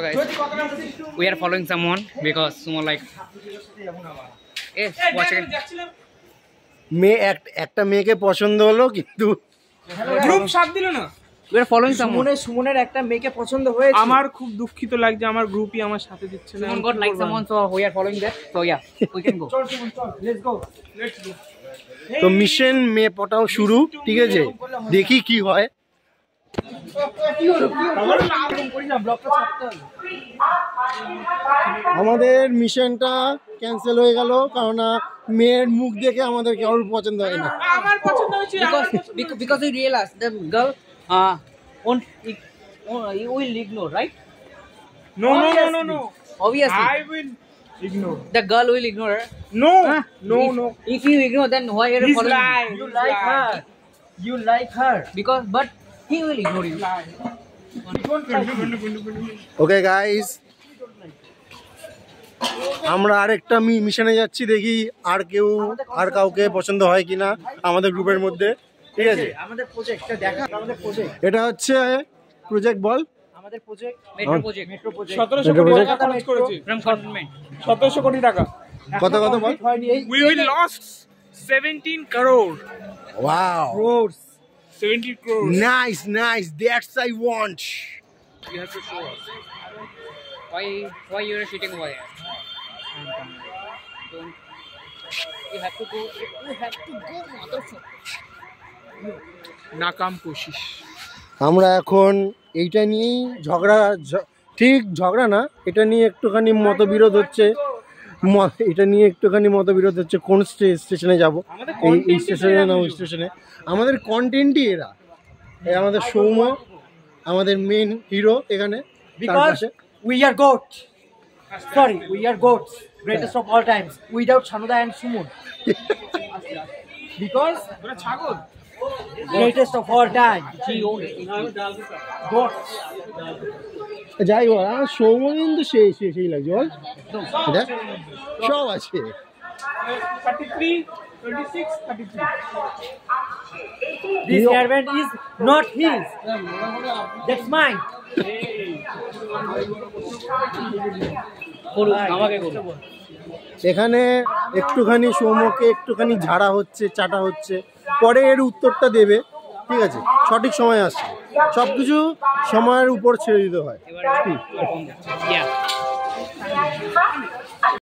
guys, we are following someone because someone like yes, watch it. মেয়ে একটা মেয়েকে পছন্দ হলো কিন্তু গ্রুপ সাথ দিল না। We are following someone. সুমনের একটা মেয়েকে পছন্দ হয়েছে। আমার খুব দুঃখিত লাগছে, আমার গ্রুপই আমার সাথে দিচ্ছে না। Someone got like someone, so we are following that. So yeah, we can go. চল সুমন চল, লেটস গো। তো মিশন মেয়ে পটাও শুরু, ঠিক আছে, দেখি কি হয়। আমাদের মিশনটা ক্যান্সেল হয়ে গেল কারণ মেয়ের মুখ দেখে আমাদের কারোর পছন্দ হয় না। আমার পছন্দ হয়েছে Because we realized the girl won't you will ignore, right? No. Obviously, I will ignore. the girl will ignore her. No. If you ignore, then why are you He's following? lying. You like her. Because but he will ignore you. Okay guys, আমরা আরেকটা মিশনে যাচ্ছি, দেখি আর কাউকে পছন্দ হয় কিনা আমাদের গ্রুপের মধ্যে, ঠিক আছে। আমাদের প্রজেক্টটা দেখা, আমাদের প্রজেক্ট, এটা হচ্ছে প্রজেক্ট বল, আমাদের প্রজেক্ট Metro project. 1700 কোটি টাকা খরচ করেছি। From government. 1700 কোটি টাকা। কত বল। We will lost 17 crore. Wow, 70 crores. Nice, that's I want. You have to show us. Why you are sitting over there? Don't. You have to go. Motherfucker. নাকাম কোশিশ। আমরা এখন এইটা নিয়েই ঠিক ঝগড়া না, এটা নিয়ে একটুখানি মতবিরোধ হচ্ছে, কোন স্টেশনে যাব, এই স্টেশনে না ওই স্টেশনে। আমাদের কন্টেন্টই এরা, আমাদের সৌম্য আমাদের মেন হিরো এখানে। Because we are goats. Sorry, we are goats. Greatest of all times. Without Shanuda and Sumun. Because ওরা ছাগল। greatest of all time. Goats. যাই বল, আমার সৌম্য কিন্তু সেই লাগছে বল, দেখ সব আছে। 33, 26, 33. This hairband is not his. That's mine. এখানে একটুখানি সৌম্যকে একটুখানি ঝাড়া হচ্ছে, চাটা হচ্ছে, পরে এর উত্তরটা দেবে, ঠিক আছে। সঠিক সময় আসছে, সবকিছু সময়ের উপর ছেড়ে দিতে হয়। Yeah.